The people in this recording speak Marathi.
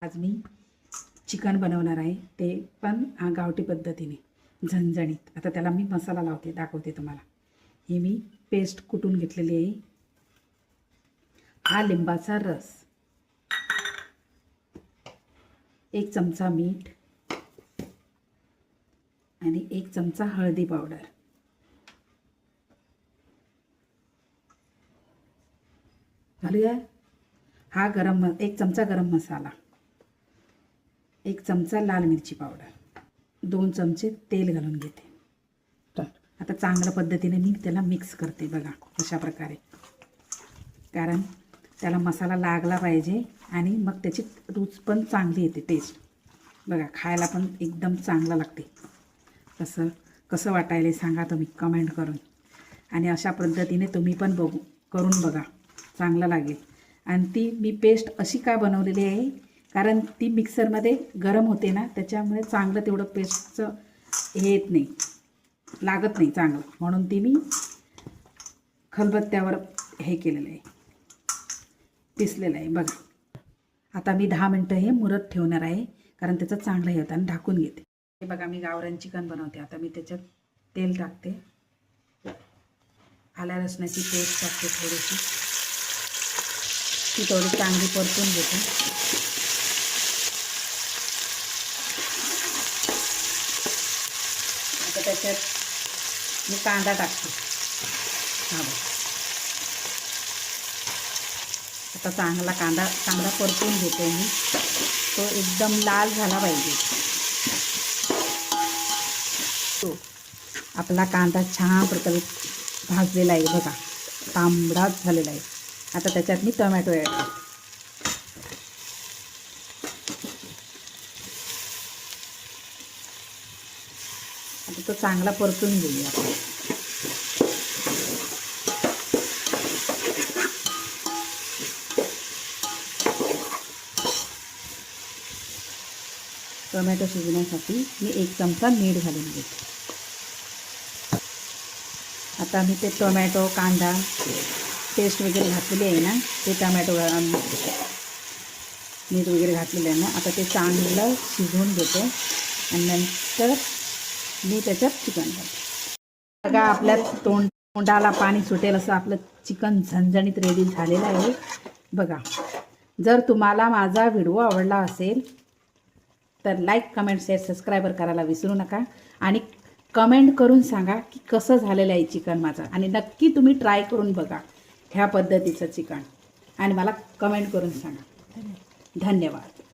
आज मी चिकन बनवणार आहे, ते पण गावठी पद्धतीने झणझणीत. आता त्याला मी मसाला लावते, दाखवते तुम्हाला. ही मी पेस्ट कुटून घेतलेली आहे. हा लिंबाचा रस, 1 चमचा मीठ आणि 1 चमचा हळदी पावडर. घालूया. हा 1 चमचा गरम मसाला, 1 चमचा लाल मिरची पावडर, 2 चमचे तेल घालून घेते. आता चांगल्या पद्धतीने मी त्याला मिक्स करते बघा, अशा प्रकारे. कारण त्याला मसाला लागला पाहिजे आणि मग त्याची रूच पण चांगली येते, टेस्ट बघा, खायला पण एकदम चांगलं लागते. कसं वाटायला सांगा तुम्ही कमेंट करून. आणि अशा पद्धतीने तुम्ही पण करून बघा, चांगलं लागेल. आणि ती मी पेस्ट अशी का बनवलेली आहे, कारण ती मिक्सरमध्ये गरम होते ना, त्याच्यामुळे चांगलं तेवढं पेस्टचं हे येत नाही, लागत नाही चांगलं, म्हणून ती मी खलबत्त्यावर हे केलेलं आहे, पिसलेलं आहे बघा. आता मी 10 मिनटं हे मुरत ठेवणार आहे, कारण त्याचं चांगलं हे होतं. आणि ढाकून घेते. हे बघा, मी गावरान चिकन बनवते. आता मी त्याच्यात तेल टाकते, आल्या लसणाची पेस्ट टाकते थोडीशी, ती थोडी चांगली परतून घेते. आता त्याच्यात मी कांदा टाकते. हा बघा, आता कांदा परतून घेते मी. तो एकदम लाल झाला पाहिजे. तो आपला कांदा छान प्रकारे भाजलेला आहे बघा, तांबडाच झालेला आहे. आता त्याच्यात मी टोमॅटो ॲड करते. आता तो चांगला परतून घेऊया आपण. टोमॅटो शिजण्यासाठी मी 1 चमचा मीठ घालून घेते. आता मी ते टोमॅटो, कांदा पेस्ट वगैरे घातलेली आहे ना, ते टोमॅटो मीठ वगैरे घातलेलं आहे ना, आता ते चांगलं शिजवून घेते. आणि नंतर मी त्याच्यात चिकन घालते. बघा, आपल्या तोंडाला पाणी सुटेल असं आपलं चिकन झणझणीत रेडी झालेलं आहे बघा. जर तुम्हाला माझा व्हिडिओ आवडला असेल तर लाईक, कमेंट, शेअर, सबस्क्राईबर करायला विसरू नका. आणि कमेंट करून सांगा की कसं झालेलं आहे चिकन माझं. आणि नक्की तुम्ही ट्राय करून बघा ह्या पद्धतीचं चिकन, आणि मला कमेंट करून सांगा. धन्यवाद.